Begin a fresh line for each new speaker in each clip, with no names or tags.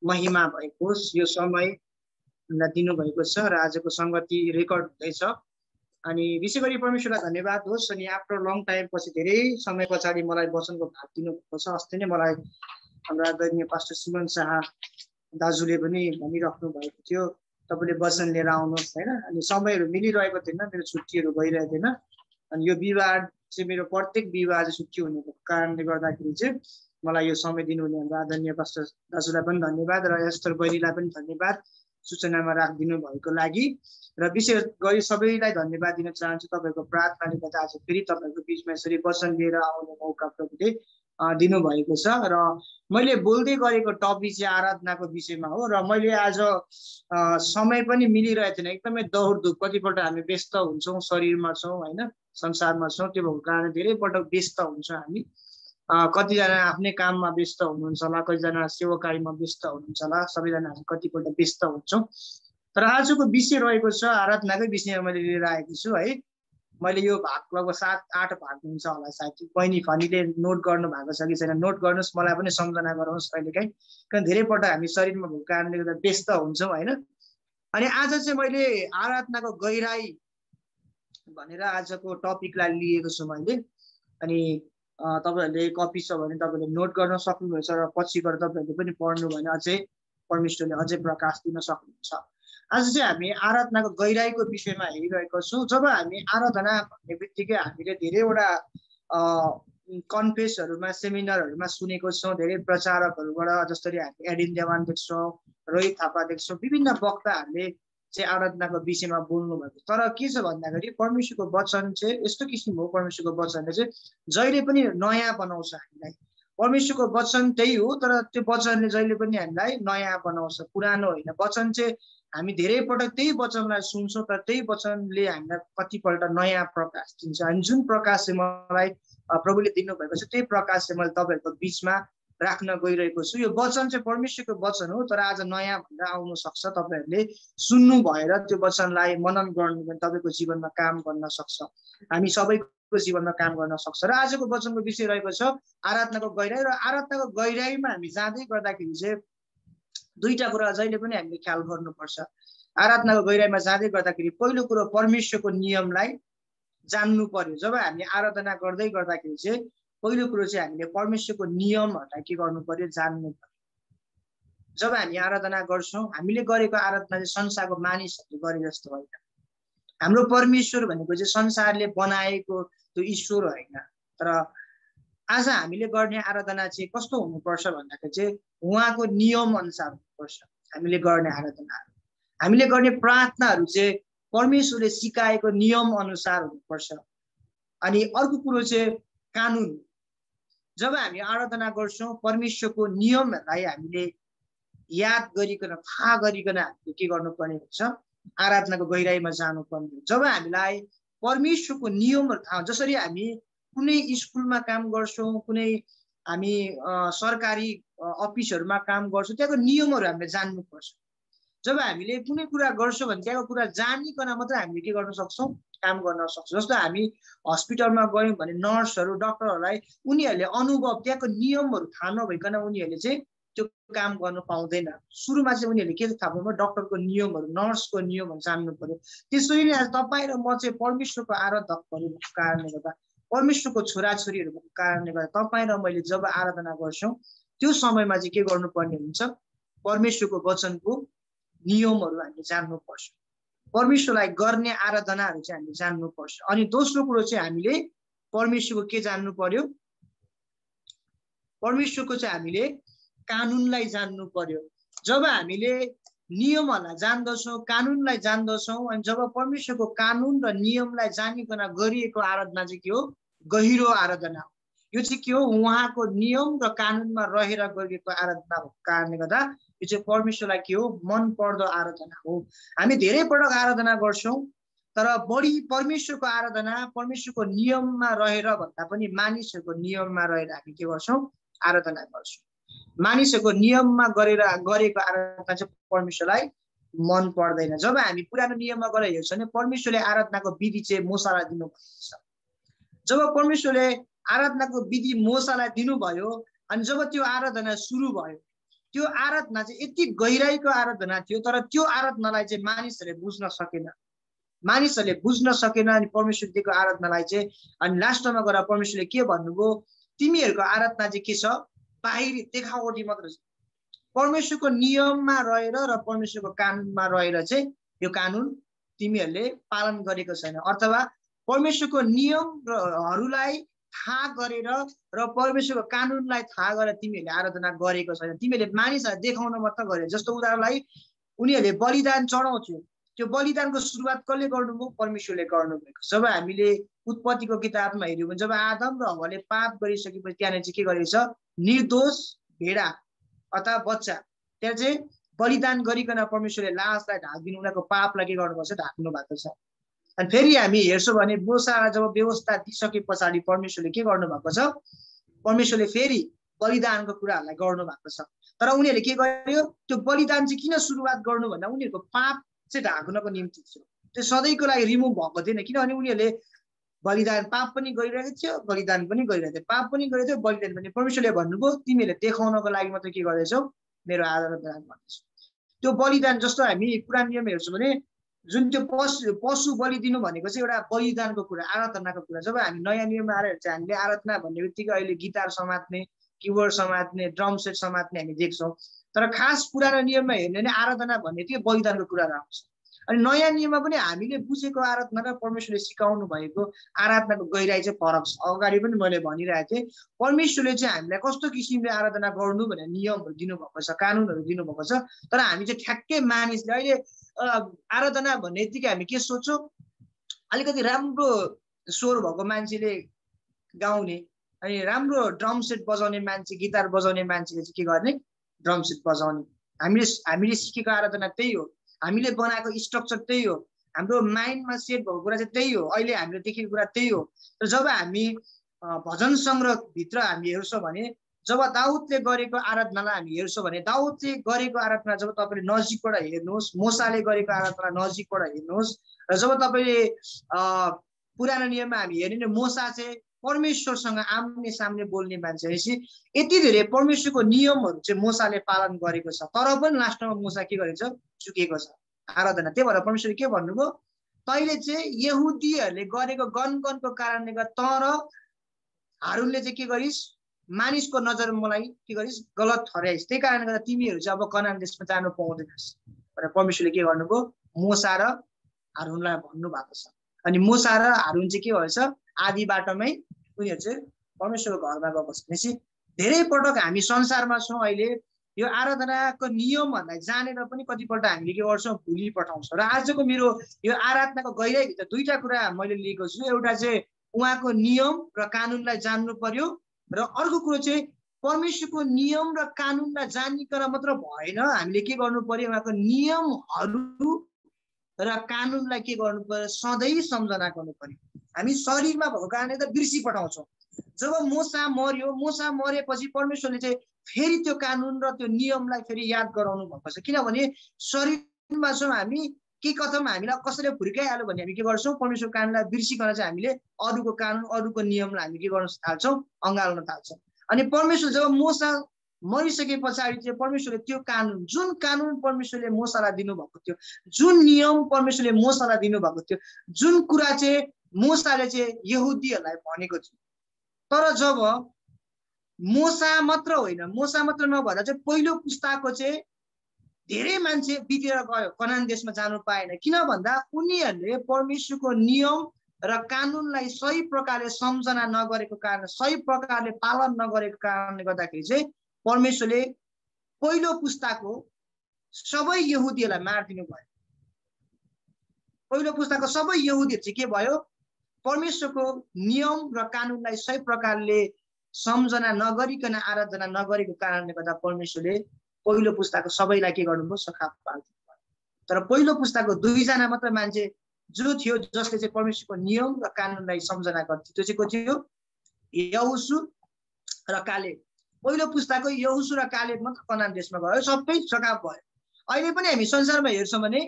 महिमा भएको यो समय दिनुभएको छ र आजको संगति रेकर्ड हुँदैछ। अनि विशेष गरी परमेश्वरलाई धन्यवाद होस्। अनि आफ्टर लङ टाइम पछि धेरै समय पछाडि मलाई वचनको भाग दिनुभएको छ। अस्ति नै मलाई हाम्रो आदरणीय पास्टर सिमन शाह दाजुले पनि भनिराख्नु भएको थियो तपाईँले वचन लिएर आउनुहोस् हैन। अनि समयहरू मिलिरहेको थिएन, मेरो छुट्टीहरू भइरहेको थिएन। अनि यो बिहिबार चाहिँ मेरो प्रत्येक बिहिबार चाहिँ छुट्टी हुनुको कारणले गर्दाखेरि चाहिँ मलाई यो समय दिनुहुने हाम्रो आदरणीय पास्टर दाजुलाई पनि धन्यवाद र एस्टर बहिनीलाई पनि धन्यवाद सूचनामा राखिदिनु भएको लागि। र विशेष गरी सबैलाई धन्यवाद दिन चाहन्छु। तपाईँको प्रार्थनाले गर्दा आज फेरि तपाईँको बिचमा यसरी वचन लिएर आउने मौका प्रभुले दिनुभएको छ। र मैले बोल्दै गरेको टपिक चाहिँ आराधनाको विषयमा हो। र मैले आज समय पनि मिलिरहेको थिएन, एकदमै दौडधुप, कतिपल्ट हामी व्यस्त हुन्छौँ, शरीरमा छौँ होइन, संसारमा छौँ, त्यो भएको कारणले धेरै पटक व्यस्त हुन्छौँ हामी। कतिजना आफ्नै काममा व्यस्त हुनुहुन्छ होला, कतिजना सेवाकारीमा व्यस्त हुनुहुन्छ होला, सबैजना हामी कतिपल्ट व्यस्त हुन्छौँ। तर आजको विषय रहेको छ आराधनाकै विषयमा मैले लिएर आएको छु है। मैले यो भाग लगभग 7-8 भाग हुन्छ होला सायद। फनीले नोट गर्नु भएको छ कि छैन नोट गर्नुहोस्, मलाई पनि सम्झना गराउनुहोस् कहिलेकाहीँ, किनभने धेरै पल्ट हामी शरीरमा भएको कारणले गर्दा व्यस्त हुन्छौँ होइन। अनि आज चाहिँ मैले आराधनाको गहिराई भनेर आजको टपिकलाई लिएको छु मैले। अनि तपाईँहरूले कपी छ भने तपाईँहरूले नोट गर्न सक्नुहुनेछ र पछि गएर तपाईँहरूले पनि पढ्नु भने अझै परमेश्वरले अझै प्रकाश दिन सक्नुहुन्छ। आज चाहिँ हामी आराधनाको गहिराईको विषयमा हेरिरहेको छौँ। जब हामी आराधना भन्ने बित्तिकै हामीले धेरैवटा कन्फेसहरूमा, सेमिनारहरूमा सुनेको छौँ, धेरै प्रचारकहरूबाट, जसरी हामी एडिन देवान देख्छौँ, रोहित थापा देख्छौँ, विभिन्न वक्ताहरूले चाहिँ आराधनाको विषयमा बोल्नु भएको। तर के छ भन्दाखेरि परमेश्वरको वचन चाहिँ यस्तो किसिमको हो, परमेश्वरको वचनले चाहिँ जहिले पनि नयाँ बनाउँछ हामीलाई। परमेश्वरको वचन त्यही हो, तर त्यो वचनले जहिले पनि हामीलाई नयाँ बनाउँछ, पुरानो होइन। वचन चाहिँ हामी धेरै पटक त्यही वचनलाई सुन्छौँ, तर त्यही वचनले हामीलाई कतिपल्ट नयाँ प्रकाश दिन्छ। अनि जुन प्रकाश चाहिँ मलाई प्रभुले दिनुभएको छ, त्यही प्रकाश चाहिँ मैले तपाईँहरूको बिचमा राख्न गइरहेको छु। यो वचन चाहिँ परमेश्वरको वचन हो, तर आज नयाँ भनेर आउन सक्छ। तपाईँहरूले सुन्नु भएर त्यो वचनलाई मनन गर्नु भने तपाईँको जीवनमा काम गर्न सक्छ, हामी सबैको जीवनमा काम गर्न सक्छ। र आजको वचनको विषय रहेको छ आराधनाको गहिराई। र आराधनाको गहिराईमा हामी जाँदै गर्दाखेरि चाहिँ दुईटा कुरा जहिले पनि हामीले ख्याल गर्नुपर्छ। आराधनाको गहिराईमा जाँदै गर्दाखेरि पहिलो कुरो परमेश्वरको नियमलाई जान्नु पर्यो। जब हामी आराधना गर्दै गर्दाखेरि चाहिँ पहिलो कुरो चाहिँ हामीले परमेश्वरको नियमहरूलाई के गर्नु पर्यो, जान्नु पर्यो। जब हामी आराधना गर्छौँ, हामीले गरेको आराधना चाहिँ संसारको मानिसहरूले गरे जस्तो होइन। हाम्रो परमेश्वर भनेको चाहिँ संसारले बनाएको त्यो ईश्वर होइन। तर आज हामीले गर्ने आराधना चाहिँ कस्तो हुनुपर्छ भन्दाखेरि चाहिँ उहाँको नियम अनुसार हुनुपर्छ। हामीले गर्ने आराधनाहरू, हामीले गर्ने प्रार्थनाहरू चाहिँ परमेश्वरले सिकाएको नियम अनुसार हुनुपर्छ। अनि अर्को कुरो चाहिँ कानुन। जब हामी आराधना गर्छौँ, परमेश्वरको नियमहरूलाई हामीले याद गरिकन, थाहा गरिकन हामीले के गर्नुपर्ने हुन्छ, आराधनाको गहिराईमा जानुपर्ने हुन्छ। जब हामीलाई परमेश्वरको नियमहरू थाहा, जसरी हामी कुनै स्कुलमा काम गर्छौँ, कुनै हामी सरकारी अफिसहरूमा काम गर्छौँ, त्यहाँको नियमहरू हामीले जान्नुपर्छ। जब हामीले कुनै कुरा गर्छौँ भने त्यहाँको कुरा जानिकन मात्रै हामीले के गर्न सक्छौँ, काम गर्न सक्छौँ। जस्तो हामी हस्पिटलमा गयौँ भने नर्सहरू, डक्टरहरूलाई उनीहरूले अनुभव, त्यहाँको नियमहरू थाहा नभइकन उनीहरूले चाहिँ त्यो काम गर्न पाउँदैन। सुरुमा चाहिँ उनीहरूले के थाहा पाउनु, डक्टरको नियमहरू, नर्सको नियमहरू जान्नु पर्यो। त्यसरी नै आज तपाईँ र म चाहिँ परमेश्वरको आराधकहरू भएको कारणले गर्दा, परमेश्वरको छोराछोरीहरू भएको कारणले गर्दा तपाईँ र मैले जब आराधना गर्छौँ त्यो समयमा चाहिँ के गर्नुपर्ने हुन्छ, परमेश्वरको वचनको नियमहरू हामीले जान्नुपर्छ। परमेश्वरलाई गर्ने आराधनाहरू चाहिँ हामीले जान्नुपर्छ। अनि दोस्रो कुरो चाहिँ हामीले परमेश्वरको के जान्नु पर्यो, परमेश्वरको चाहिँ हामीले कानुनलाई जान्नु पर्यो। जब हामीले नियमहरूलाई जान्दछौँ, कानुनलाई जान्दछौँ, अनि जब परमेश्वरको कानुन र नियमलाई जानिकन गरिएको आराधना चाहिँ के हो, गहिरो आराधना हो। यो चाहिँ के हो, उहाँको नियम र कानुनमा रहेर गरिएको आराधना भएको कारणले गर्दा यो चाहिँ परमेश्वरलाई के हो, मन पर्दो आराधना हो। हामी धेरै पटक आराधना गर्छौँ, तर बढी परमेश्वरको आराधना परमेश्वरको नियममा रहेर भन्दा पनि मानिसहरूको नियममा रहेर हामी के गर्छौँ, आराधना गर्छौँ। मानिसहरूको नियममा गरेको आराधना चाहिँ परमेश्वरलाई मन पर्दैन। जब हामी पुरानो नियममा गएर हेर्छौँ भने परमेश्वरले आराधनाको विधि चाहिँ मोसालाई दिनुभएको छ। जब परमेश्वरले आराधनाको विधि मोसालाई दिनुभयो, अनि जब त्यो आराधना सुरु भयो, त्यो आराधना चाहिँ यति गहिराईको आराधना थियो, तर त्यो आराधनालाई चाहिँ मानिसहरूले बुझ्न सकेन। मानिसहरूले बुझ्न सकेन अनि परमेश्वर दिएको आराधनालाई चाहिँ, अनि लास्टमा गएर परमेश्वरले के भन्नुभयो, तिमीहरूको आराधना चाहिँ के छ, बाहिरी देखावटी मात्र छ। परमेश्वरको नियममा रहेर र परमेश्वरको कानुनमा रहेर चाहिँ यो कानुन तिमीहरूले पालन गरेको छैन, अथवा परमेश्वरको नियमहरूलाई थाहा गरेर र परमेश्वरको कानुनलाई थाहा गरेर तिमीहरूले आराधना गरेको छैन। तिमीहरूले मानिसहरूलाई देखाउन मात्र गरे। जस्तो उदाहरणलाई उनीहरूले बलिदान चढाउँथ्यो, त्यो बलिदानको सुरुवात कसले गर्नुभयो, परमेश्वरले गर्नुभएको। जब हामीले उत्पत्तिको किताबमा हेऱ्यौँ भने जब आदम र हव्वाले पाप गरिसकेपछि त्यहाँनिर चाहिँ के गरेको छ, निर्दोष भेडा अथवा बच्चा त्यहाँ चाहिँ बलिदान गरिकन परमेश्वरले लासलाई ढाकिदिनु, उनीहरूको पापलाई के गर्नुपर्छ, ढाक्नु भएको छ। अनि फेरि हामी हेर्छौँ भने मोसालाई जब व्यवस्था दिइसके पछाडि परमेश्वरले के गर्नुभएको छ, परमेश्वरले फेरि बलिदानको कुराहरूलाई गर्नुभएको छ। तर उनीहरूले के गर्यो, त्यो बलिदान चाहिँ किन सुरुवात गर्नु भन्दा उनीहरूको पाप चाहिँ ढाक्नको निम्ति थियो। त्यो सधैँको लागि रिमुभ भएको थिएन, किनभने उनीहरूले बलिदान पाप पनि गरिरहेको थियो, बलिदान पनि गरिरहेको थियो, पाप पनि गरिरहेको थियो, बलिदान पनि। परमेश्वरले भन्नुभयो तिमीहरूले देखाउनको लागि मात्रै के गर्दैछौ, मेरो आराधना गर्दैछौ। त्यो बलिदान जस्तो हामी पुरानो नियममा हेर्छौँ भने जुन त्यो पशु बलि दिनु भनेको चाहिँ एउटा बलिदानको कुरा, आराधनाको कुरा। जब हामी नयाँ नियममा आएर हेर्छ हामीले आराधना भन्ने बित्तिकै अहिले गिटार समात्ने, किबोर्ड समात्ने, ड्रम सेट समात्ने हामी देख्छौँ, तर खास पुरानो नियममा हेर्ने भने आराधना भन्ने त्यो बलिदानको कुरा आउँछ। अनि नयाँ नियममा पनि हामीले बुझेको आराधना र परमेश्वरले सिकाउनु भएको आराधनाको गहिराई चाहिँ फरक छ। अगाडि पनि मैले भनिरहेको थिएँ, परमेश्वरले चाहिँ हामीलाई कस्तो किसिमले आराधना गर्नु भनेर नियमहरू दिनुभएको छ, कानुनहरू दिनुभएको छ। तर हामी चाहिँ ठ्याक्कै मानिसले अहिले आराधना भन्ने बित्तिकै हामी के सोच्छौँ, अलिकति राम्रो स्वर भएको मान्छेले गाउने, अनि राम्रो ड्रम सेट बजाउने मान्छे, गिटार बजाउने मान्छेले चाहिँ के गर्ने, ड्रम सेट बजाउने। हामीले सिकेको आराधना त्यही हो, हामीले बनाएको स्ट्रक्चर त्यही हो, हाम्रो माइन्डमा सेट भएको कुरा चाहिँ त्यही हो, अहिले हामीले देखेको कुरा त्यही हो। तर जब हामी भजन सङ्ग्रहभित्र हामी हेर्छौँ भने जब दाउदले गरेको आराधनालाई हामी हेर्छौँ भने दाउदले गरेको आराधना जब तपाईँले नजिकबाट हेर्नुहोस्, मोसाले गरेको आराधना नजिकबाट हेर्नुहोस्, र जब तपाईँले पुरानो नियममा हामी हेर्ने मोसा चाहिँ परमेश्वरसँग आम्ने सामने बोल्ने मान्छे रहेछ। यति धेरै परमेश्वरको नियमहरू चाहिँ मोसाले पालन गरेको छ, तर पनि लास्टमा मोसा के गरेको छ, चुकेको छ आराधना। त्यही भएर परमेश्वरले के भन्नुभयो, तैँले चाहिँ यहुदीहरूले गरेको गणगणको कारणले गर्दा तर हारूनले चाहिँ के गरिस्, मानिसको नजर मलाई के गरिस्, गलत ठहराइस्, त्यही कारणले गर्दा तिमीहरू चाहिँ अब कनान देशमा जानु पाउँदैनस् भनेर परमेश्वरले के गर्नुभयो, मोसा र हारूनलाई भन्नुभएको छ। अनि मोसा र हारून चाहिँ के भएछ, आधी बाटोमै उनीहरू चाहिँ परमेश्वरको घरमा गएको छ। भनेपछि धेरै पटक हामी संसारमा छौँ, अहिले यो आराधनाको नियमहरूलाई जानेर पनि कतिपल्ट हामीले के गर्छौँ, भुलि पठाउँछौँ। र आजको मेरो यो आराधनाको गहिराईभित्र दुईटा कुरा मैले लिएको छु। एउटा चाहिँ उहाँको नियम र कानुनलाई जान्नु पर्यो, र अर्को कुरो चाहिँ परमेश्वरको नियम र कानुनलाई जानिकन मात्र भएन, हामीले के गर्नु पर्यो, उहाँको नियमहरू र कानुनलाई के गर्नु पर्यो, सधैँ सम्झना गर्नु पर्यो। हामी शरीरमा भएको कारणले त बिर्सी पठाउँछौँ। जब मोसा मर्यो, मोसा मरेपछि परमेश्वरले चाहिँ फेरि त्यो कानुन र त्यो नियमलाई फेरि याद गराउनु भएको छ, किनभने शरीरमा छौँ हामी, के कथामा हामीलाई कसैले फुर्काइहाल्यो भने हामी के गर्छौँ, परमेश्वरको कानुनलाई बिर्सिकन चाहिँ हामीले अरूको कानुन, अरूको नियमलाई हामी के गर्न थाल्छौँ, अँगाल्न थाल्छौँ। अनि परमेश्वर जब मोसा मरिसके पछाडि चाहिँ परमेश्वरले त्यो कानुन, जुन कानुन परमेश्वरले मोसालाई दिनुभएको थियो, जुन नियम परमेश्वरले मोसालाई दिनुभएको थियो, जुन कुरा चाहिँ मोसाले चाहिँ यहुदीहरूलाई भनेको थियो, तर जब मोसा मात्र होइन, मोसा मात्र नभएर चाहिँ पहिलो पुस्ताको चाहिँ धेरै मान्छे बितेर गयो, कनान देशमा जानु पाएन। किन भन्दा उनीहरूले परमेश्वरको नियम र कानुनलाई सही प्रकारले सम्झना नगरेको कारण, सही प्रकारले पालन नगरेको कारणले गर्दाखेरि चाहिँ परमेश्वरले पहिलो पुस्ताको सबै यहुदीहरूलाई मारिदिनु भयो। पहिलो पुस्ताको सबै यहुदीहरू चाहिँ के भयो, परमेश्वरको नियम र कानुनलाई सही प्रकारले सम्झना नगरिकन आराधना नगरेको कारणले गर्दा परमेश्वरले पहिलो पुस्ताको सबैलाई के गर्नुभयो, सखाप पारिदिनु भयो। तर पहिलो पुस्ताको 2 जना मात्र मान्छे जो थियो जसले चाहिँ परमेश्वरको नियम र कानुनलाई सम्झना गर्थ्यो, त्यो चाहिँ को थियो, यहोशू र कालेब। पहिलो पुस्ताको यहोशू र कालेब मात्र कनान देशमा गयो, सबै सखाप भयो। अहिले पनि हामी संसारमा हेर्छौँ भने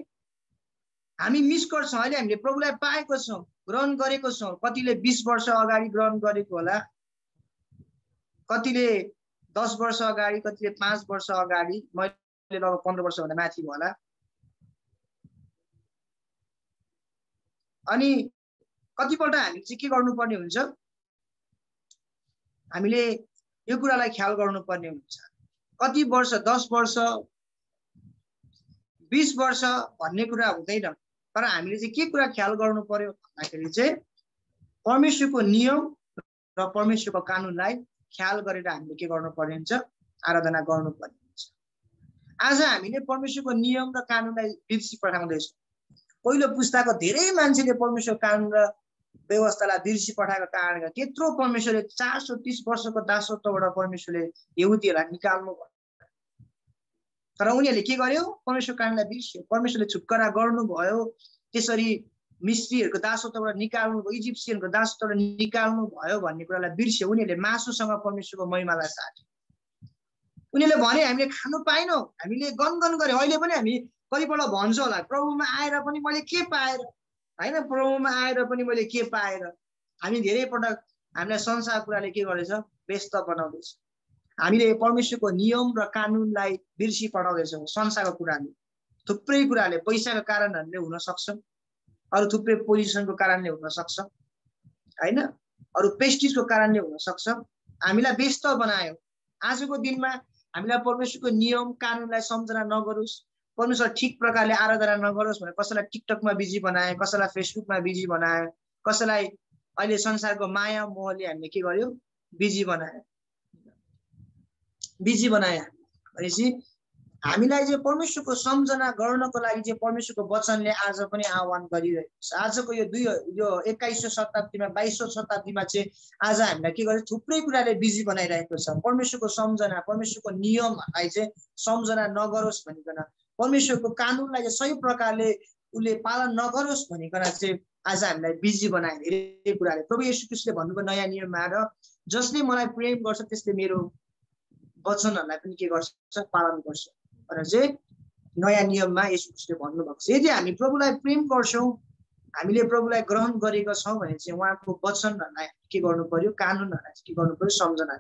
हामी मिस गर्छौँ, अहिले हामीले प्रभुलाई पाएको छौँ, ग्रहण गरेको छौँ, कतिले 20 वर्ष अगाडि ग्रहण गरेको होला, कतिले 10 वर्ष अगाडि, कतिले 5 वर्ष अगाडि, मैले लगभग 15 वर्षभन्दा माथि होला। अनि कतिपल्ट हामीले चाहिँ के गर्नुपर्ने हुन्छ, हामीले यो कुरालाई ख्याल गर्नुपर्ने हुन्छ। कति वर्ष, 10 वर्ष 20 वर्ष भन्ने कुरा हुँदैन, तर हामीले चाहिँ के कुरा ख्याल गर्नु पर्यो भन्दाखेरि चाहिँ परमेश्वरको नियम र परमेश्वरको कानुनलाई ख्याल गरेर हामीले के गर्नुपर्ने हुन्छ, आराधना गर्नुपर्ने हुन्छ। आज हामीले परमेश्वरको नियम र कानुनलाई बिर्सी पठाउँदैछौँ। पहिलो पुस्ताको धेरै मान्छेले परमेश्वरको कानुन र व्यवस्थालाई बिर्सी पठाएको कारणले त्यत्रो परमेश्वरले 430 वर्षको दासत्वबाट परमेश्वरले यहुदीहरूलाई निकाल्नु भयो। तर उनीहरूले के गर्यो, परमेश्वरको कानुनलाई बिर्स्यो। परमेश्वरले छुटकारा गर्नुभयो, त्यसरी मिस्रीहरूको दासत्वबाट निकाल्नु भयो, इजिप्सियनको दासत्वबाट निकाल्नु भयो भन्ने कुरालाई बिर्स्यो। उनीहरूले मासुसँग परमेश्वरको महिमालाई साट्यो। उनीहरूले भने हामीले खानु पाएनौँ, हामीले गनगन गर्यो। अहिले पनि हामी कतिपल्ट भन्छ होला, प्रभुमा आएर पनि मैले के पाएर, होइन, प्रभुमा आएर पनि मैले के पाएर। हामी धेरै पटक हामीलाई संसार कुराले के गर्दैछ, व्यस्त बनाउँदैछ। हामीले परमेश्वरको नियम र कानुनलाई बिर्सी पठाउँदैछौँ। संसारको कुराले, थुप्रै कुराले, पैसाको कारणहरूले हुन सक्छ, अरू थुप्रै पोजिसनको कारणले हुन सक्छ, होइन, अरू प्रेस्टिजको कारणले हुन सक्छ, हामीलाई व्यस्त बनायो। आजको दिनमा हामीलाई परमेश्वरको नियम कानुनलाई सम्झना नगरोस्, परमेश्वर ठिक प्रकारले आराधना नगरोस् भनेर कसैलाई टिकटकमा बिजी बनाए, कसैलाई फेसबुकमा बिजी बनाए, कसैलाई अहिले संसारको माया मोहले हामीले के गर्यो, बिजी बनायो। भनेपछि हामीलाई चाहिँ परमेश्वरको सम्झना गर्नको लागि चाहिँ परमेश्वरको वचनले आज पनि आह्वान गरिरहेको छ। आजको यो 21औं शताब्दीमा, 22औं शताब्दीमा चाहिँ आज हामीलाई के गर्छ, थुप्रै कुराले बिजी बनाइरहेको छ। परमेश्वरको सम्झना, परमेश्वरको नियमलाई चाहिँ सम्झना नगरोस् भनिकन, परमेश्वरको कानुनलाई चाहिँ सही प्रकारले उसले पालन नगरोस् भनिकन चाहिँ आज हामीलाई बिजी बनाए धेरै कुराले। प्रभु येशू ख्रीष्टले भन्नुभयो नयाँ नियममा आएर, जसले मलाई प्रेम गर्छ त्यसले मेरो वचनहरूलाई पनि के गर्छ, पालन गर्छ भनेर चाहिँ नयाँ नियममा येशू ख्रीष्टले भन्नुभएको छ। यदि हामी प्रभुलाई प्रेम गर्छौँ, हामीले प्रभुलाई ग्रहण गरेका छौँ भने चाहिँ उहाँको वचनहरूलाई के गर्नु पर्यो, कानुनहरूलाई के गर्नु पर्यो, सम्झना।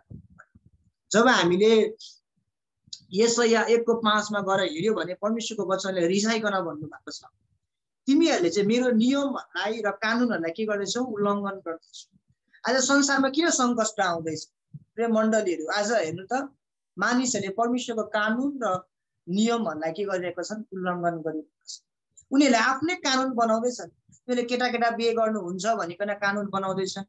जब हामीले यशाया 1:5 गएर हेऱ्यो भने परमेश्वरको वचनले रिसाइकन भन्नुभएको छ, तिमीहरूले चाहिँ मेरो नियमहरूलाई र कानुनहरूलाई के गर्दैछौ, उल्लङ्घन गर्दैछौ। आज संसारमा किन सङ्कष्ट आउँदैछ प्रिय मण्डलीहरू? आज हेर्नु त, मानिसहरूले परमेश्वरको कानुन र नियमहरूलाई के गरिरहेका छन्, उल्लङ्घन गरिरहेका छन्। उनीहरूले आफ्नै कानुन बनाउँदैछन्। उनीहरूले केटा बिहे गर्नुहुन्छ भनिकन कानुन बनाउँदैछन्,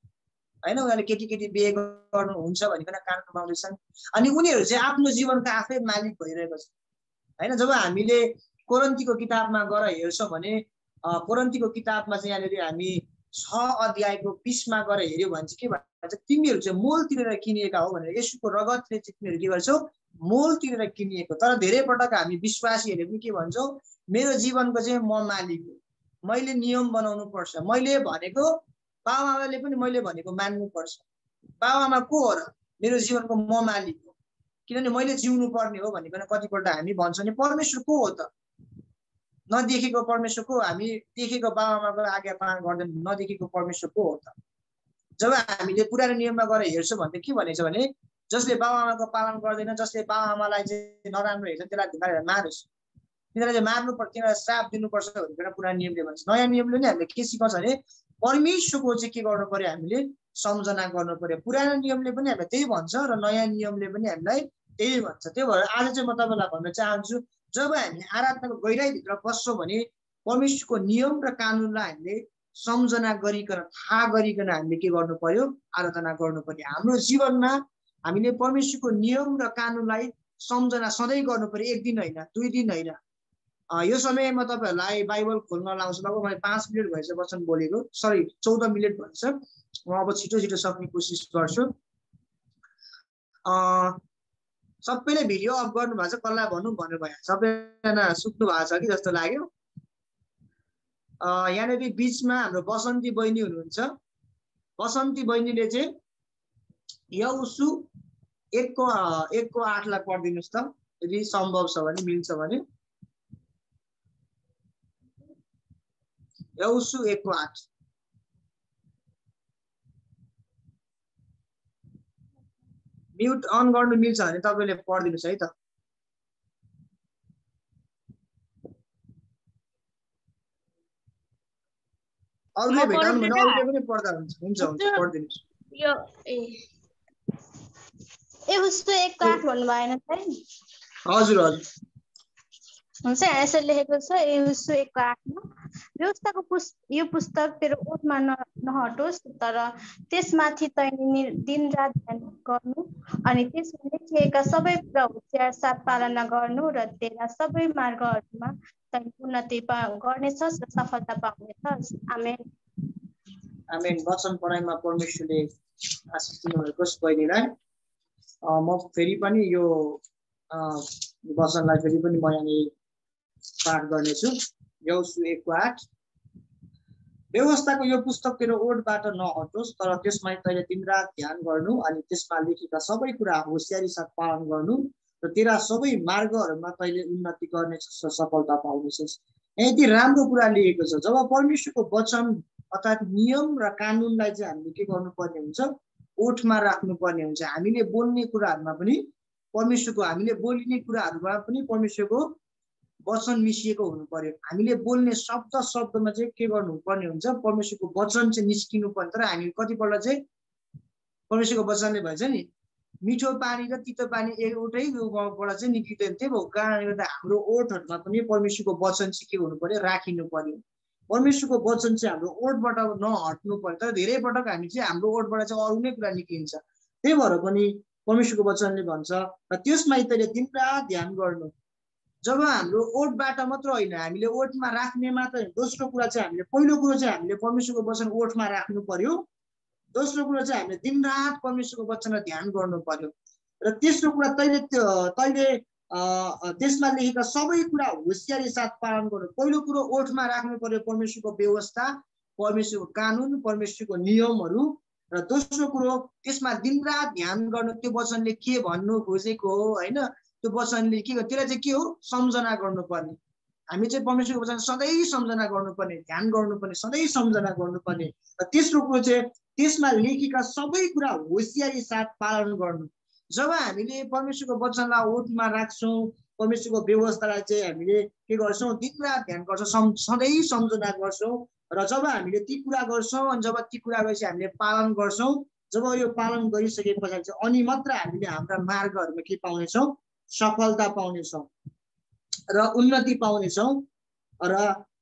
होइन, उनीहरूले केटी बिहे गर्नुहुन्छ भनिकन कानुन बनाउँदैछन्। अनि उनीहरू चाहिँ आफ्नो जीवनको आफै मालिक भइरहेको छ, होइन। जब हामीले कोरिन्थीको किताबमा गएर हेर्छौँ भने कोरिन्थीको किताबमा चाहिँ यहाँनिर हामी 6:20 गएर हेऱ्यौँ भने चाहिँ के भन्छ, तिमीहरू चाहिँ मोल तिरेर किनिएका हो भनेर, येशूको रगतले चाहिँ तिमीहरू के गर्छौ, मोल तिरेर किनिएको। तर धेरै पटक हामी विश्वासीहरूले पनि के भन्छौँ, मेरो जीवनको चाहिँ म मालिक हो, मैले नियम बनाउनु पर्छ, मैले भनेको बाबुआमाले पनि मैले भनेको मान्नुपर्छ। बाबुआमा को हो र? मेरो जीवनको म मालिक हो, किनभने मैले जिउनु पर्ने हो भनिकन कतिपल्ट हामी भन्छौँ नि परमेश्वर को हो त? नदेखेको परमेश्वर को? हामी देखेको बाबुआमाको आज्ञा पालन गर्दैन, नदेखेको परमेश्वर को हो त? जब हामीले पुरानो नियममा गएर हेर्छौँ भने के भनेछ भने, जसले बाबुआमाको पालन गर्दैन, जसले बाबुआमालाई चाहिँ नराम्रो हेर्छ त्यसलाई ढुकाएर मारोस्, तिनीहरूलाई चाहिँ मार्नुपर्छ, तिनीहरूलाई श्राप दिनुपर्छ भनेर पुरानो नियमले भन्छ। नयाँ नियमले नै हामीले के सिकाउँछ भने परमेश्वरको चाहिँ के गर्नु पर्यो, हामीले सम्झना गर्नु पर्यो। पुरानो नियमले पनि हामीलाई त्यही भन्छ र नयाँ नियमले पनि हामीलाई त्यही भन्छ। त्यही भएर आज चाहिँ म तपाईँलाई भन्न चाहन्छु, जब हामी आराधनाको गहिराईभित्र बस्छौँ भने परमेश्वरको नियम र कानुनलाई हामीले सम्झना गरिकन, थाहा गरिकन हामीले के गर्नु पर्यो, आराधना गर्नु पर्यो। हाम्रो जीवनमा हामीले परमेश्वरको नियम र कानुनलाई सम्झना सधैँ गर्नु पर्यो, एक दिन होइन, 2 दिन होइन। यो समयमा तपाईँहरूलाई बाइबल खोल्न लाउँछु। लगभग मैले 5 मिनट भएछ वचन बोलेको, सरी 14 मिनट भएछ। म अब छिटो सक्ने कोसिस गर्छु। सबैले भिडियो अफ गर्नु भएको छ, कसलाई भनौँ भन्नुभयो, सबैजना सुत्नु भएको छ कि जस्तो लाग्यो। यहाँनिर बिचमा हाम्रो बसन्ती बहिनी हुनुहुन्छ। बसन्ती बहिनीले चाहिँ यहोशू 1:8 पढिदिनुहोस् त, यदि सम्भव छ भने, मिल्छ भने। यहोशू 1:8। म्युट अन गर्नु मिल्छ भने तपाईँले पढिदिनुहोस् है त। अरूले भेटाउनु भने अरूले पनि पढ्दा हुन्छ। हुन्छ हुन्छ पढिदिनुहोस्।
यो ए उसको 1:08 भन्नु भएन है?
हजुर हजुर
हुन्छ यसरी लेखेको छ ए उसको 1:08 मा व्यवस्थाको यो पुस्तक तेरो ओठमा नहटोस् तर त्यसमाथि तैँले दिनरात ध्यान गर्नु अनि त्यसमा लेखिएका सबै कुरा होशियार साथ पालना गर्नु र तेरा सबै मार्गहरूमा तैँले उन्नति गर्नेछस् र सफलता पाउनेछस्। आमेन।
आमेन। वचन पढाइमा परमेश्वरले आशिष दिनुभएको होस् बहिनीलाई। म फेरि पनि यो वचनलाई फेरि पनि म यहाँनिर पाठ गर्नेछु। यहोशू 1:8 व्यवस्थाको यो पुस्तक तेरो ओठबाट नहटोस् तर त्यसमा तैँले दिनरात ध्यान गर्नु अनि त्यसमा लेखेका सबै कुरा होशियारी साथ पालन गर्नु र तेरा सबै मार्गहरूमा तैँले उन्नति गर्नेछस् र सफलता पाउनेछस्। यति राम्रो कुरा लेखेको छ। जब परमेश्वरको वचन अर्थात् नियम र कानुनलाई चाहिँ हामीले के गर्नुपर्ने हुन्छ, ओठमा राख्नुपर्ने हुन्छ। हामीले बोल्ने कुराहरूमा पनि परमेश्वरको, हामीले बोलिने कुराहरूमा पनि परमेश्वरको वचन मिसिएको हुनु पर्यो। हामीले बोल्ने शब्दमा चाहिँ के गर्नुपर्ने हुन्छ, परमेश्वरको वचन चाहिँ निस्किनु पर्ने। तर हामी कतिपल्ट चाहिँ परमेश्वरको वचनले भन्छ नि मिठो पानी र तितो पानी एउटैबाट चाहिँ निस्किँदैन। त्यही भएको कारणले गर्दा हाम्रो ओठहरूमा पनि परमेश्वरको वचन चाहिँ के हुनु पर्यो, राखिनु पर्यो। परमेश्वरको वचन चाहिँ हाम्रो ओठबाट नहट्नु पर्यो। तर धेरै पटक हामी चाहिँ हाम्रो ओठबाट चाहिँ अरू नै कुरा निक्लिन्छ। त्यही भएर पनि परमेश्वरको वचनले भन्छ र त्यसमा तैँले दिनरात ध्यान गर्नु। जब हाम्रो ओठबाट मात्र होइन, हामीले ओठमा राख्ने मात्र होइन, दोस्रो कुरा चाहिँ हामीले पहिलो कुरो चाहिँ हामीले परमेश्वरको वचन ओठमा राख्नु पर्यो। दोस्रो कुरो चाहिँ हामीले दिनरात परमेश्वरको वचनलाई ध्यान गर्नु पर्यो। र तेस्रो कुरा तैँले त्यसमा लेखेका सबै कुरा होशियारी साथ पालन गर्नु। पहिलो कुरो ओठमा राख्नु पर्यो परमेश्वरको व्यवस्था, परमेश्वरको कानुन, परमेश्वरको नियमहरू। र दोस्रो कुरो त्यसमा दिनरात ध्यान गर्नु। त्यो वचनले के भन्नु खोजेको हो होइन, त्यो वचनले के त्यसलाई चाहिँ के हो सम्झना गर्नुपर्ने। हामी चाहिँ परमेश्वरको वचन सधैँ सम्झना गर्नुपर्ने, ध्यान गर्नुपर्ने, सधैँ सम्झना गर्नुपर्ने। र तेस्रो कुरो चाहिँ त्यसमा लेखेका सबै कुरा होशियारी साथ पालन गर्नु। जब हामीले परमेश्वरको वचनलाई ओठमा राख्छौँ, परमेश्वरको व्यवस्थालाई चाहिँ हामीले के गर्छौँ, दिनरात ध्यान गर्छौँ, सधैँ सम्झना गर्छौँ। र जब हामीले ती कुरा गर्छौँ अनि जब ती कुरा गरेपछि हामीले पालन गर्छौँ, जब यो पालन गरिसके पछाडि चाहिँ अनि मात्र हामीले हाम्रा मार्गहरूमा के पाउनेछौँ, सफलता पाउनेछौँ र उन्नति पाउनेछौँ र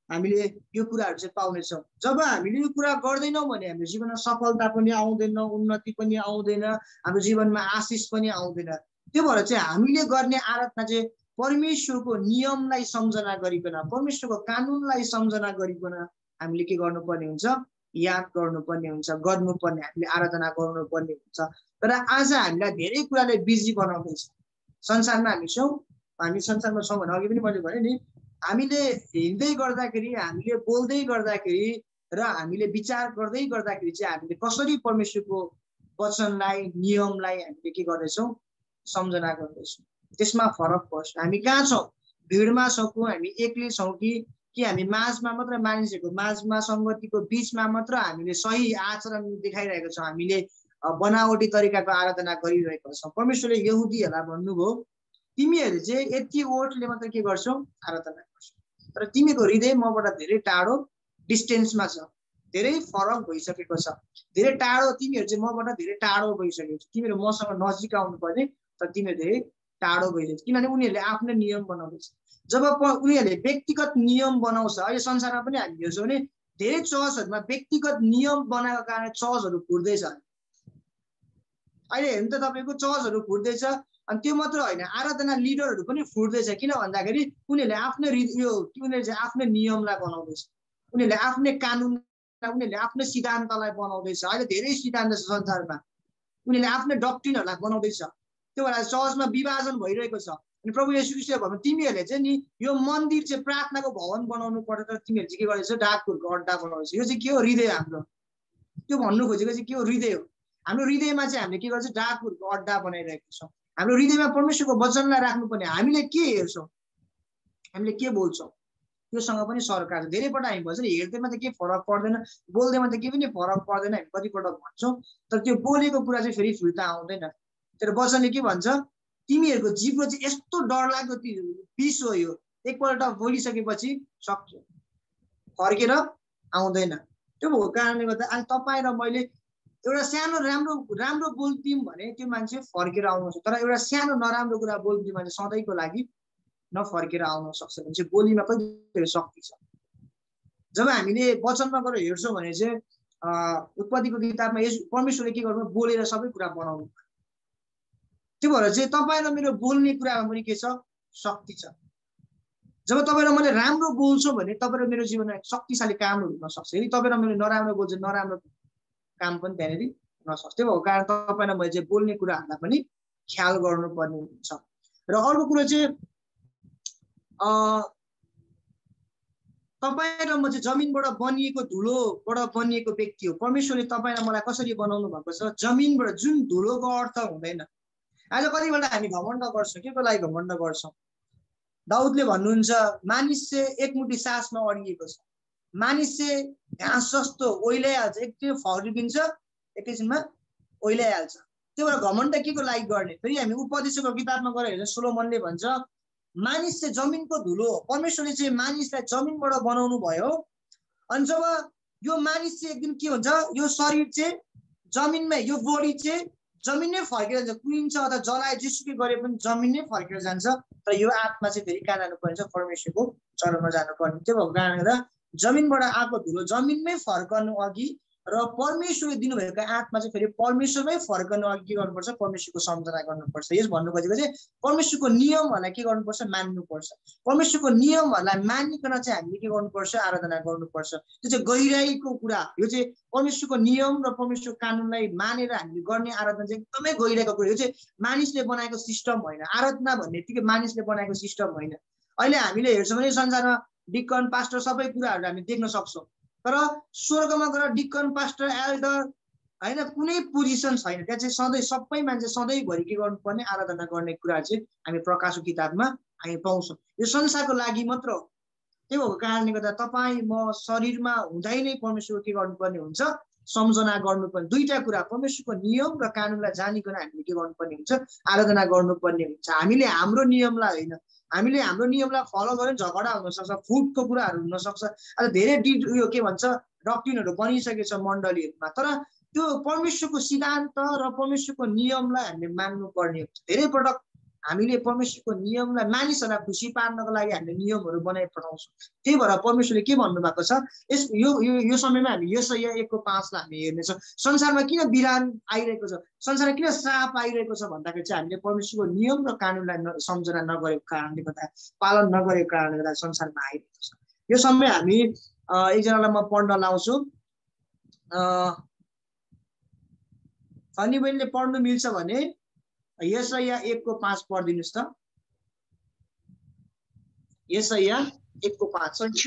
हामीले यो कुराहरू चाहिँ पाउनेछौँ। जब हामीले यो कुरा गर्दैनौँ भने हाम्रो जीवनमा सफलता पनि आउँदैन, उन्नति पनि आउँदैन, हाम्रो जीवनमा आशिष पनि आउँदैन। त्यो भएर चाहिँ हामीले गर्ने आराधना चाहिँ परमेश्वरको नियमलाई सम्झना गरिकन, परमेश्वरको कानुनलाई सम्झना गरिकन हामीले के गर्नुपर्ने हुन्छ, याद गर्नुपर्ने हुन्छ, गर्नुपर्ने, हामीले आराधना गर्नुपर्ने हुन्छ। तर आज हामीलाई धेरै कुराले बिजी बनाउँदैछ। संसारमा हामी छौँ, हामी संसारमा छौँ भने अघि पनि मैले भने नि, हामीले हिँड्दै गर्दाखेरि, हामीले बोल्दै गर्दाखेरि र हामीले विचार गर्दै गर्दाखेरि चाहिँ हामीले कसरी परमेश्वरको वचनलाई, नियमलाई हामीले के गर्दैछौँ, सम्झना गर्दैछौँ। त्यसमा फरक पर्छ। हामी कहाँ छौँ, भिडमा छौँ, हामी एक्लै छौँ कि हामी माझमा मात्र, मानिसहरूको माझमा, सङ्गतिको बिचमा मात्र हामीले सही आचरण देखाइरहेको छौँ, हामीले बनावटी तरिकाको आराधना गरिरहेका छौँ। परमेश्वरले यहुदीहरूलाई भन्नुभयो तिमीहरू चाहिँ यति ओठले मात्र के गर्छौ, आराधना गर्छौ, तर तिमीको हृदय मबाट धेरै टाढो डिस्टेन्समा छ, धेरै फरक भइसकेको छ, धेरै टाढो, तिमीहरू चाहिँ मबाट धेरै टाढो भइसकेको छ। तिमीहरू मसँग नजिक आउनु पर्ने तर तिमीहरू धेरै टाढो भइसकेको छ, किनभने उनीहरूले आफ्नो नियम बनाउँदैछ। जब उनीहरूले व्यक्तिगत नियम बनाउँछ, अहिले संसारमा पनि हामी हेर्छौँ भने धेरै चर्चहरूमा व्यक्तिगत नियम बनाएको कारण चर्चहरू फुट्दैछ। अहिले हेर्नु त तपाईँको चर्चहरू फुट्दैछ। अनि त्यो मात्र होइन, आराधना लिडरहरू पनि फुट्दैछ। किन भन्दाखेरि उनीहरूले आफ्नो उनीहरूले चाहिँ आफ्नो नियमलाई बनाउँदैछ, उनीहरूले आफ्नै कानुनलाई, उनीहरूले आफ्नो सिद्धान्तलाई बनाउँदैछ। अहिले धेरै सिद्धान्त छ संसारमा, उनीहरूले आफ्नो डक्ट्रिनहरूलाई बनाउँदैछ। त्यो भएर चर्चमा विभाजन भइरहेको छ। अनि प्रभु येशू ख्रीष्टले भन्नु तिमीहरूले चाहिँ नि यो मन्दिर चाहिँ प्रार्थनाको भवन बनाउनु पर्छ, तर तिमीहरू चाहिँ के गर्दैछ, डाकको अड्डा बनाउँदैछ। यो चाहिँ के हो, हृदय हाम्रो। त्यो भन्नु खोजेको चाहिँ के हो, हृदय हो। हाम्रो हृदयमा चाहिँ हामीले के गर्छ, डाकहरूको अड्डा बनाइरहेको छौँ। हाम्रो हृदयमा परमेश्वरको वचनलाई राख्नुपर्ने, हामीले के हेर्छौँ, हामीले के बोल्छौँ, त्योसँग पनि सरकार छ। धेरैपल्ट हामी भन्छ नि हेर्दैमा त केही फरक पर्दैन, बोल्दैमा त केही पनि फरक पर्दैन हामी कतिपल्ट भन्छौँ, तर त्यो बोलेको कुरा चाहिँ फेरि फिर्ता आउँदैन। तर वचनले के भन्छ तिमीहरूको जीवको चाहिँ यस्तो डरलाग्दो पिस हो यो एकपल्ट बोलिसकेपछि सक्यो फर्केर आउँदैन त्यो भएको कारणले गर्दा अहिले तपाईँ र मैले एउटा सानो राम्रो राम्रो बोल्थ्यौँ भने त्यो मान्छे फर्केर आउनु तर एउटा सानो नराम्रो कुरा बोल्थ्यौँ भने सधैँको लागि नफर्केर आउन सक्छ भने चाहिँ बोलीमा कति शक्ति छ जब हामीले वचनमा गएर हेर्छौँ भने चाहिँ उत्पत्तिको किताबमा परमेश्वरले के गर्नु बोलेर सबै कुरा बनाउनु त्यो भएर चाहिँ तपाईँ र मेरो बोल्ने कुरामा पनि के छ शक्ति छ जब तपाईँ र मैले राम्रो बोल्छौँ भने तपाईँ र मेरो जीवनमा शक्तिशाली कामहरू हुन सक्छ यदि तपाईँ र मैले नराम्रो बोल्छ नराम्रो काम पनि त्यहाँनिर हुन सक्छ त्यो भएको कारण तपाईँ र मैले चाहिँ बोल्ने कुराहरूलाई पनि ख्याल गर्नुपर्ने हुन्छ र अर्को कुरो चाहिँ तपाईँ र म चाहिँ जमिनबाट बनिएको धुलोबाट बनिएको व्यक्ति हो परमेश्वरले तपाईँ र मलाई कसरी बनाउनु भएको छ जमिनबाट जुन धुलोको अर्थ हुँदैन आज कतिपल्ट हामी घमण्ड गर्छौँ के को लागि घमण्ड गर्छौँ दाउदले भन्नुहुन्छ मानिस चाहिँ एकमुठी सासमा अडिएको छ मानिस चाहिँ घाँस जस्तो ओइलाइहाल्छ एकछिन फर्किन्छ एकैछिनमा ओइलाइहाल्छ त्यो भएर घमण्ड के को लागि गर्ने फेरि हामी उपदेशको किताबमा गएर हेर्छ सोलोमनले भन्छ मानिस चाहिँ जमिनको धुलो हो परमेश्वरले चाहिँ मानिसलाई जमिनबाट बनाउनु भयो अनि जब यो मानिस चाहिँ एक दिन के हुन्छ यो शरीर चाहिँ जमिनमै यो बडी चाहिँ जमिन नै फर्केर जान्छ कुहिन्छ अथवा जलाए जेसुकै गरे पनि जमिन नै फर्केर जान्छ तर यो आत्मा चाहिँ फेरि कहाँ जानुपर्ने छ परमेश्वरको चरणमा जानुपर्ने त्यो भएको कारणले गर्दा जमिनबाट आएको धुलो जमिनमै फर्कनु अघि र परमेश्वरले दिनुभएको आत्मा चाहिँ फेरि परमेश्वरमै फर्कनु अघि के गर्नुपर्छ परमेश्वरको सम्झना गर्नुपर्छ यस भन्नु खोजेको चाहिँ परमेश्वरको नियमहरूलाई के गर्नुपर्छ मान्नुपर्छ परमेश्वरको नियमहरूलाई मानिकन चाहिँ हामीले के गर्नुपर्छ आराधना गर्नुपर्छ त्यो चाहिँ गहिराईको कुरा यो चाहिँ परमेश्वरको नियम र परमेश्वरको कानुनलाई मानेर हामीले गर्ने आराधना चाहिँ एकदमै गहिराईको कुरा यो चाहिँ मानिसले बनाएको सिस्टम होइन आराधना भन्ने बित्तिकै मानिसले बनाएको सिस्टम होइन अहिले हामीले हेर्छौँ भने संसारमा डिकन पास्टर सबै कुराहरू हामी देख्न सक्छौँ तर स्वर्गमा गएर डिकन पास्टर एल्डर होइन कुनै पोजिसन छैन त्यहाँ चाहिँ सधैँ सबै मान्छे सधैँभरि के गर्नुपर्ने आराधना गर्ने कुरा चाहिँ हामी प्रकाशको किताबमा हामी पाउँछौँ यो संसारको लागि मात्र हो त्यो भएको कारणले गर्दा तपाईँ म शरीरमा हुँदै नै परमेश्वरको के गर्नुपर्ने हुन्छ सम्झना गर्नुपर्ने दुईटा कुरा परमेश्वरको नियम र कानुनलाई जानिकन हामीले के गर्नुपर्ने हुन्छ आराधना गर्नुपर्ने हुन्छ हामीले हाम्रो नियमलाई होइन हामीले हाम्रो नियमलाई फलो गऱ्यो भने झगडा हुनसक्छ फुडको कुराहरू हुनसक्छ अब धेरै उयो के भन्छ डक्ट्रिनहरू बनिसकेको छ मण्डलीहरूमा तर त्यो परमेश्वरको सिद्धान्त र परमेश्वरको नियमलाई हामीले मान्नुपर्ने हुन्छ धेरै पटक हामीले परमेश्वरको नियमलाई मानिसहरूलाई खुसी पार्नको लागि हामीले नियमहरू बनाइ पठाउँछौँ त्यही भएर परमेश्वरले के भन्नुभएको छ यो समयमा हामी यशाया 1:5लाई हामी हेर्नेछौँ संसारमा किन बिरान आइरहेको छ संसारमा किन श्राप आइरहेको छ भन्दाखेरि चाहिँ हामीले परमेश्वरको नियम र कानुनलाई सम्झना नगरेको कारणले गर्दा पालन नगरेको कारणले गर्दा संसारमा आइरहेको छ यो समय हामी एकजनालाई म पढ्न लाउँछु फनी बहिनीले पढ्नु मिल्छ भने यशाया 1:5 पढिदिनुस् त यशाया 1:5
हुन्छ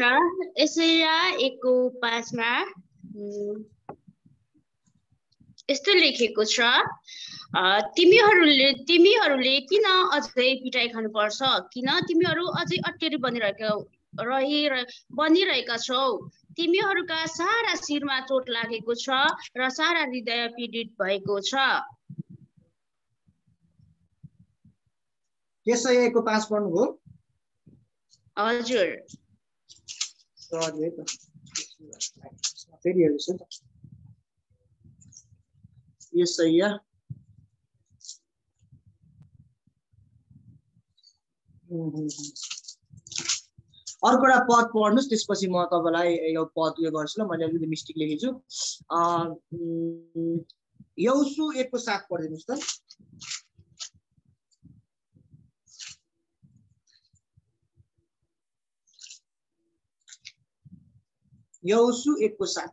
यशाया 1:5 यस्तो लेखेको छ तिमीहरूले किन अझै पिटाइ खानुपर्छ किन तिमीहरू अझै अटेरी बनिरहेका छौ तिमीहरूका सारा शिरमा चोट लागेको छ र सारा हृदय पीडित भएको छ
यशाया 1:5 पढ्नुभयो
हजुर
फेरि हेर्नुहोस् त यशाया अर्को एउटा पद पढ्नुहोस् त्यसपछि म तपाईँलाई यो पद उयो गर्छु ल मैले अलिकति मिस्टेक लेखेछु यहोशू 1:7 पढिदिनुहोस् त यहोशू 1:7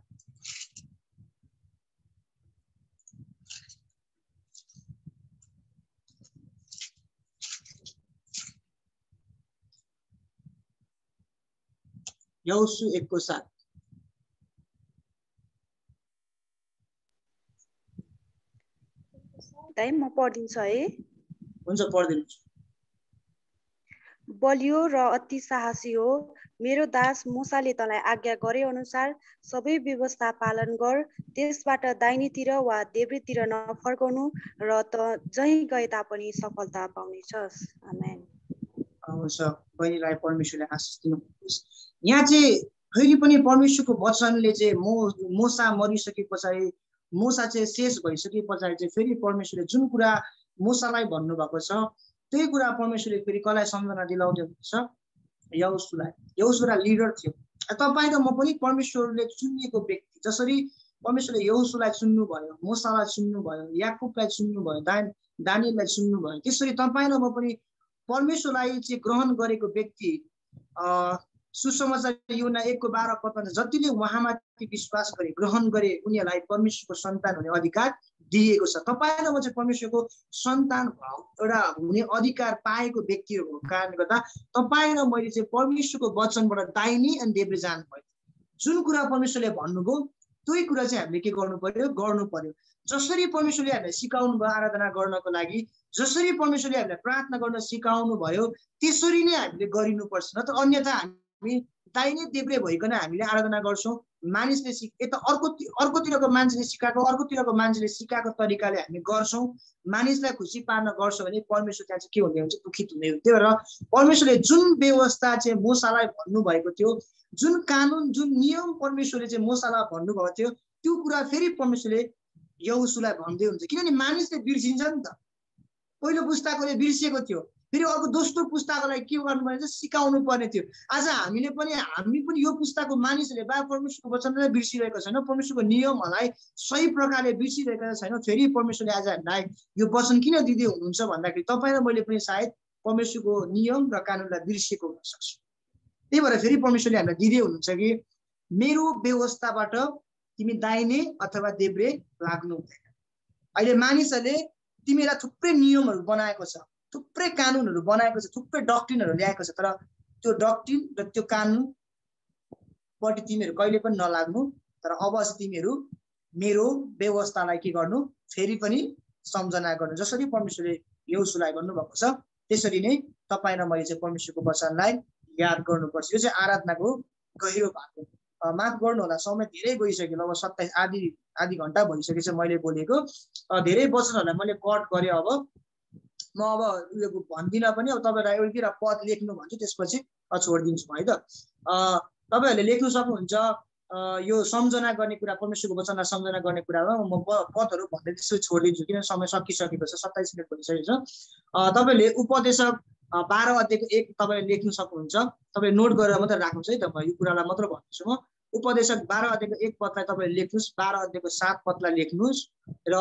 यहोशू 1:7
दाइ म पढिदिन्छु है
हुन्छ पढिदिनुहोस्
बलियो र अति साहसी हो। मेरो दास मूसाले तँलाई आज्ञा गरे अनुसार सबै व्यवस्था पालन गर। त्यसबाट दाहिनेतिर वा देब्रेतिर नफर्काउनु र त जहीँ गए तापनि सफलता पाउनेछस्। आमेन।
हुन्छ, बहिनीलाई परमेश्वरले आशिष दिनुहोस्। यहाँ चाहिँ फेरि पनि परमेश्वरको वचनले चाहिँ मूसा मरिसके पछाडि, मूसा चाहिँ शेष भइसके पछाडि चाहिँ फेरि परमेश्वरले जुन कुरा मूसालाई भन्नुभएको छ त्यही कुरा परमेश्वरले फेरि कसलाई सम्झना दिलाउँदै हुनुहुन्छ? यहोशुलाई। यहोशुला लिडर थियो। तपाईँ र म पनि परमेश्वरले चुनिएको व्यक्ति। जसरी परमेश्वरले यहोशुलाई चुन्नुभयो, मूसालाई चुन्नुभयो, याकुबलाई चुन्नुभयो, दानियललाई चुन्नुभयो, त्यसरी तपाईँ र म पनि परमेश्वरलाई चाहिँ ग्रहण गरेको व्यक्ति। सुसमाचार यूहन्ना 1:12 पदमा जतिले उहाँमाथि विश्वास गरे, ग्रहण गरे, उनीहरूलाई परमेश्वरको सन्तान हुने अधिकार दिएको छ। तपाईँ र म चाहिँ परमेश्वरको सन्तान एउटा हुने अधिकार पाएको व्यक्तिहरूको कारणले गर्दा तपाईँ र मैले चाहिँ परमेश्वरको वचनबाट दाहिने अनि देब्रे जानु पर्यो। जुन कुरा परमेश्वरले भन्नुभयो त्यही कुरा चाहिँ हामीले के गर्नु पर्यो? गर्नु पर्यो। जसरी परमेश्वरले हामीलाई सिकाउनु भयो आराधना गर्नको लागि, जसरी परमेश्वरले हामीलाई प्रार्थना गर्न सिकाउनु भयो त्यसरी नै हामीले गरिनुपर्छ। न त अन्यथा हामी दाहिने देब्रे भइकन हामीले आराधना गर्छौँ। मानिसले यता अर्कोतिरको मान्छेले सिकाएको, अर्कोतिरको मान्छेले सिकाएको तरिकाले हामी गर्छौँ। मानिसलाई खुसी पार्न गर्छौँ भने परमेश्वर त्यहाँ चाहिँ के हुने हुन्छ? दुखित हुने हो। त्यही भएर परमेश्वरले जुन व्यवस्था चाहिँ मूसालाई भन्नुभएको थियो, जुन कानुन, जुन नियम परमेश्वरले चाहिँ मूसालाई भन्नुभएको थियो, त्यो कुरा फेरि परमेश्वरले यहोशुलाई भन्दै हुन्छ। किनभने मानिसले बिर्सिन्छ नि त। पहिलो पुस्ताकोले बिर्सिएको थियो, फेरि अर्को दोस्रो पुस्ताकोलाई के गर्नुपर्ने थियो? सिकाउनु पर्ने थियो। आज हामी पनि यो पुस्ताको मानिसहरूले बा परमेश्वरको वचनलाई बिर्सिरहेको छैन, परमेश्वरको नियमहरूलाई सही प्रकारले बिर्सिरहेको छैन। फेरि परमेश्वरले आज हामीलाई यो वचन किन दिँदै हुनुहुन्छ भन्दाखेरि तपाईँ र मैले पनि सायद परमेश्वरको नियम र कानुनलाई बिर्सिएको हुन सक्छ। त्यही भएर फेरि परमेश्वरले हामीलाई दिँदै हुनुहुन्छ कि मेरो व्यवस्थाबाट तिमी दाहिने अथवा देब्रे लाग्नु हुँदैन। अहिले मानिसहरूले तिमीलाई थुप्रै नियमहरू बनाएको छ, थुप्रै कानुनहरू बनाएको छ, थुप्रै डक्ट्रिनहरू ल्याएको छ, तर त्यो डक्ट्रिन र त्यो कानुनपट्टि तिमीहरू कहिले पनि नलाग्नु। तर अब तिमीहरू मेरो व्यवस्थालाई के गर्नु? फेरि पनि सम्झना गर्नु। जसरी परमेश्वरले यहोशुलाई भन्नुभएको छ त्यसरी नै तपाईँ र मैले चाहिँ परमेश्वरको वचनलाई याद गर्नुपर्छ। यो चाहिँ आराधनाको गहिरो भाग हो। माफ गर्नु होला, समय धेरै गइसक्यो, अब 27 आधी घन्टा भइसकेछ मैले बोलेको। धेरै वचनहरूलाई मैले कट गरेँ। अब म उयो भन्दिनँ पनि। अब तपाईँलाई एउटा पद लेख्नु भन्छु, त्यसपछि छोडिदिन्छु है त। तपाईँहरूले लेख्नु सक्नुहुन्छ। यो सम्झना गर्ने कुरा, परमेश्वरको वचनलाई सम्झना गर्ने कुरामा म पदहरू भन्दै त्यसरी छोडिदिन्छु, किन समय सकिसकेको छ, 27 मिनट भइसकेको छ। तपाईँले उपदेशक 12 अध्यायको 1 तपाईँले लेख्नु सक्नुहुन्छ। तपाईँले नोट गरेर मात्रै राख्नुहोस् है त, म यो कुरालाई मात्र भन्छु। म उपदेशक 12 अध्यायको 1 पदलाई तपाईँले लेख्नुहोस्, 12 अध्यायको 7 पदलाई लेख्नुहोस्, र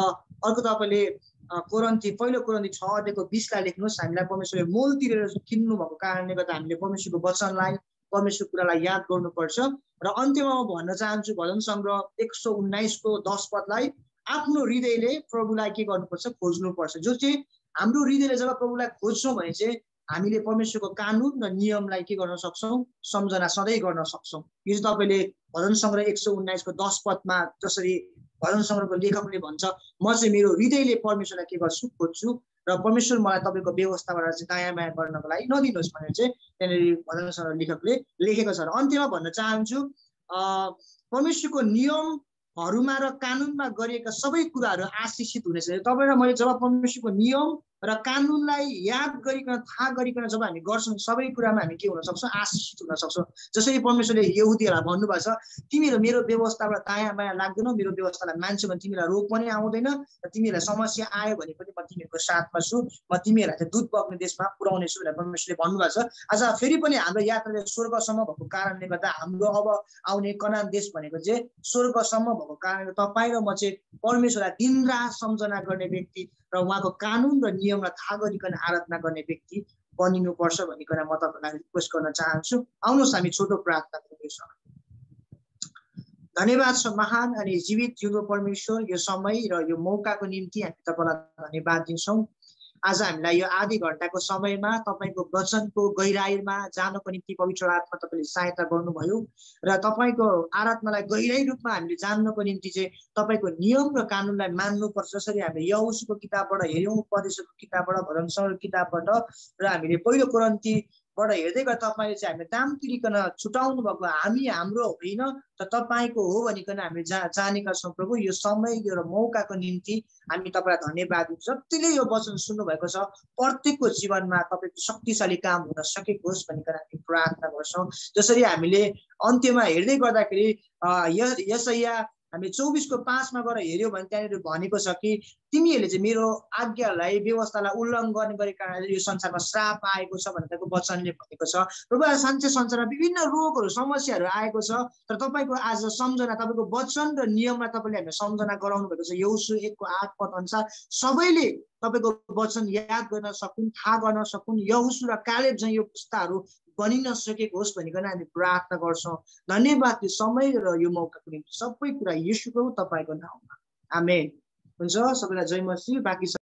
अर्को तपाईँले पहिलो कोरिन्थी 6 अध्यायको 20 लाई लेख्नुहोस्। हामीलाई परमेश्वरले मोल तिरेर किन्नु भएको कारणले गर्दा हामीले परमेश्वरको वचनलाई, परमेश्वरको कुरालाई याद गर्नुपर्छ। र अन्त्यमा म भन्न चाहन्छु भजन सङ्ग्रह 119 को 10 पदलाई, आफ्नो हृदयले प्रभुलाई के गर्नुपर्छ? खोज्नुपर्छ। जो चाहिँ हाम्रो हृदयले जब प्रभुलाई खोज्छौँ भने चाहिँ हामीले परमेश्वरको कानुन र नियमलाई के गर्न सक्छौँ? सम्झना सधैँ गर्न सक्छौँ। यो चाहिँ तपाईँले भजन सङ्ग्रह 119 को 10 पदमा जसरी भजन सङ्ग्रहको लेखकले भन्छ, म चाहिँ मेरो हृदयले परमेश्वरलाई के गर्छु? खोज्छु, र परमेश्वर मलाई तपाईँको व्यवस्थाबाट चाहिँ दायाँ बायाँ गर्नको लागि नदिनुहोस् भनेर चाहिँ त्यहाँनिर भजन सङ्ग्रह लेखकले लेखेको छ। र अन्त्यमा भन्न चाहन्छु परमेश्वरको नियमहरूमा र कानुनमा गरिएका सबै कुराहरू आशिषित हुनेछ। तपाईँ र मैले जब परमेश्वरको नियम र कानुनलाई याद गरिकन, थाहा गरिकन जब हामी गर्छौँ, सबै कुरामा हामी के हुन सक्छौँ? आशिषित हुन सक्छौँ। जसरी परमेश्वरले यहुदीहरूलाई भन्नुभएको छ, तिमीहरू मेरो व्यवस्थाबाट दायाँ बायाँ लाग्दैनौ, मेरो व्यवस्थालाई मान्छौ भने तिमीलाई रोग पनि आउँदैन, र तिमीहरूलाई समस्या आयो भने पनि म तिमीहरूको साथमा छु, म तिमीहरूलाई चाहिँ दुध बग्ने देशमा पुर्याउने छु भनेर परमेश्वरले भन्नुभएको छ। आज फेरि पनि हाम्रो यात्राले स्वर्गसम्म भएको कारणले गर्दा हाम्रो अब आउने कनान देश भनेको चाहिँ स्वर्गसम्म भएको कारणले तपाईँ र म चाहिँ परमेश्वरलाई दिनरात सम्झना गर्ने व्यक्ति र उहाँको कानुन र नियमलाई थाहा गरिकन आराधना गर्ने व्यक्ति बनिनुपर्छ भनिकन म तपाईँलाई रिक्वेस्ट गर्न चाहन्छु। आउनुहोस् हामी छोटो प्रार्थना गर्छौँ। धन्यवाद छ महान अनि जीवित जिउँदो परमेश्वर, यो समय र यो मौकाको निम्ति हामी तपाईँलाई धन्यवाद दिन्छौँ। आज हामीलाई यो आधी घन्टाको समयमा तपाईँको वचनको गहिराइमा जानको निम्ति पवित्र आत्मा तपाईँले सहायता गर्नुभयो, र तपाईँको आराधनालाई गहिराई रूपमा हामीले जान्नको निम्ति चाहिँ तपाईँको नियम र कानुनलाई मान्नुपर्छ। जसरी हामीले यहोशुको किताबबाट हेऱ्यौँ, उपदेशको किताबबाट, भजन सङ्ग्रहको किताबबाट, र हामीले पहिलो कोरिन्थी बाट हेर्दै गर्दा तपाईँले चाहिँ हामी दाम तिरिकन छुटाउनु भएको हामी हाम्रो होइन त तपाईँको हो भनिकन हामी जानेका छौँ प्रभु। यो समय र मौकाको निम्ति हामी तपाईँलाई धन्यवाद दिन्छौँ। जतिले यो वचन सुन्नुभएको छ प्रत्येकको जीवनमा तपाईँको शक्तिशाली काम हुन सकेको होस् भनिकन हामी प्रार्थना गर्छौँ। जसरी हामीले अन्त्यमा हेर्दै गर्दाखेरि यशाया हामी 24:5 गएर हेऱ्यो भने त्यहाँनिर भनेको छ कि तिमीहरूले चाहिँ मेरो आज्ञालाई व्यवस्थालाई उल्लङ्घन गरेको कारणले यो संसारमा श्राप आएको छ भनेर वचनले भनेको छ। प्रभु साँच्चै संसारमा विभिन्न रोगहरू समस्याहरू आएको छ, तर तपाईँको आज सम्झना तपाईँको वचन र नियमलाई तपाईँले हामीलाई सम्झना गराउनु भएको छ। यहोशू 1:8 अनुसार सबैले तपाईँको वचन याद गर्न सकुन्, थाहा गर्न सकुन्, यहोशू र कालेब चाहिँ यो पुस्ताहरू बनिन सकेको होस् भनिकन हामी प्रार्थना गर्छौँ। धन्यवाद यो समय र यो मौकाको निम्ति सबै कुरा येशू प्रभु तपाईँको नाममा आमेन। हुन्छ। सबैलाई जय मसीह। बाँकी